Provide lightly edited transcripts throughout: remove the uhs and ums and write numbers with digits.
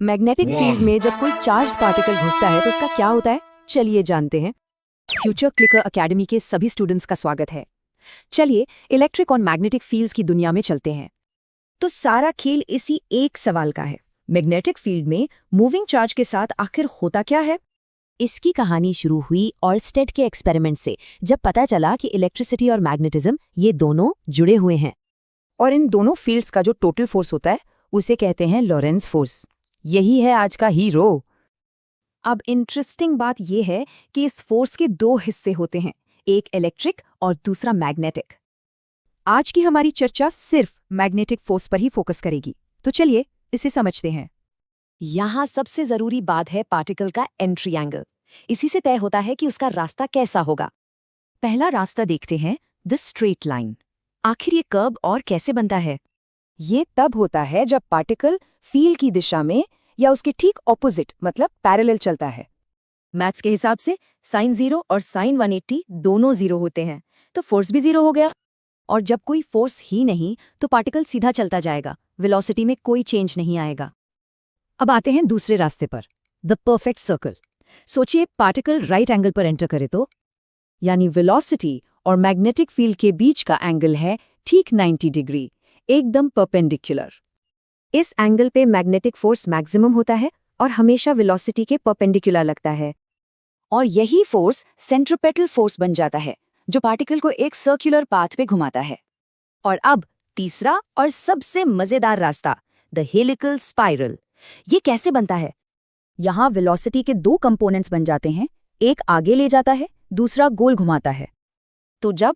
Magnetic field में जब कोई चार्ज्ड पार्टिकल घुसता है तो उसका क्या होता है, चलिए जानते हैं। फ्यूचर क्लिकर एकेडमी के सभी स्टूडेंट्स का स्वागत है। चलिए इलेक्ट्रिक और मैग्नेटिक फील्ड्स की दुनिया में चलते हैं। तो सारा खेल इसी एक सवाल का है, मैग्नेटिक फील्ड में मूविंग चार्ज के साथ आखिर होता क्या है। इसकी कहानी शुरू हुई ऑर्स्टेड के एक्सपेरिमेंट से, जब पता चला कि इलेक्ट्रिसिटी और मैग्नेटिज्म ये दोनों जुड़े हुए हैं और इन दोनों फील्ड्स का जो टोटल फोर्स होता है उसे कहते हैं लॉरेंज फोर्स। यही है आज का हीरो। अब इंटरेस्टिंग बात यह है कि इस फोर्स के दो हिस्से होते हैं, एक इलेक्ट्रिक और दूसरा मैग्नेटिक। आज की हमारी चर्चा सिर्फ मैग्नेटिक फोर्स पर ही फोकस करेगी, तो चलिए इसे समझते हैं। यहाँ सबसे जरूरी बात है पार्टिकल का एंट्री एंगल। इसी से तय होता है कि उसका रास्ता कैसा होगा। पहला रास्ता देखते हैं, द स्ट्रेट लाइन। आखिर ये कब और कैसे बनता है? ये तब होता है जब पार्टिकल फील्ड की दिशा में या उसके ठीक ऑपोजिट मतलब पैरेलल चलता है। मैथ्स के हिसाब से साइन 0 और साइन 180 दोनों 0 होते हैं, तो फोर्स भी 0 हो गया। और जब कोई फोर्स ही नहीं तो पार्टिकल सीधा चलता जाएगा, वेलोसिटी में कोई चेंज नहीं आएगा। अब आते हैं दूसरे रास्ते पर, द परफेक्ट सर्कल। सोचिए पार्टिकल राइट एंगल पर एंटर करे तो, यानी वेलोसिटी और मैग्नेटिक फील्ड के बीच का एंगल है ठीक 90 डिग्री, एकदम परपेंडिकुलर। इस एंगल पे मैग्नेटिक फोर्स मैक्सिमम होता है और हमेशा वेलोसिटी के परपेंडिकुलर लगता है। और यही फोर्स सेंट्रीपेटल फोर्स बन जाता है, जो पार्टिकल को एक सर्कुलर पाथ पे घुमाता है। और अब तीसरा और सबसे मजेदार रास्ता, द हेलिकल स्पाइरल। ये कैसे बनता है? यहाँ वेलोसिटी के दो कंपोनेंट्स बन जाते हैं, एक आगे ले जाता है, दूसरा गोल घुमाता है। तो जब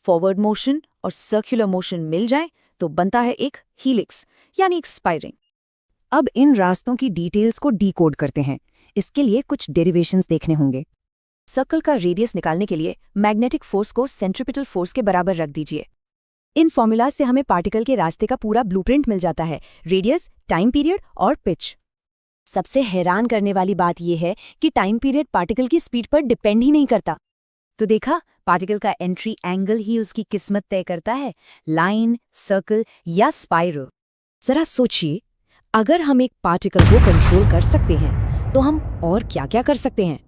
फॉरवर्ड मोशन और सर्कुलर मोशन मिल जाए तो बनता है एक हीलिक्स, यानी एक स्पाइरिंग। अब इन रास्तों की डिटेल्स को डीकोड करते हैं। इसके लिए कुछ डेरिवेशंस देखने होंगे। सर्कल का रेडियस निकालने के लिए मैग्नेटिक फोर्स को सेंट्रीपिटल फोर्स के बराबर रख दीजिए। इन फॉर्मूला से हमें पार्टिकल के रास्ते का पूरा ब्लूप्रिंट मिल जाता है, रेडियस, टाइम पीरियड और पिच। सबसे हैरान करने वाली बात यह है कि टाइम पीरियड पार्टिकल की स्पीड पर डिपेंड ही नहीं करता। तो देखा, पार्टिकल का एंट्री एंगल ही उसकी किस्मत तय करता है, लाइन, सर्कल या स्पाइरल। जरा सोचिए, अगर हम एक पार्टिकल को कंट्रोल कर सकते हैं तो हम और क्या क्या कर सकते हैं।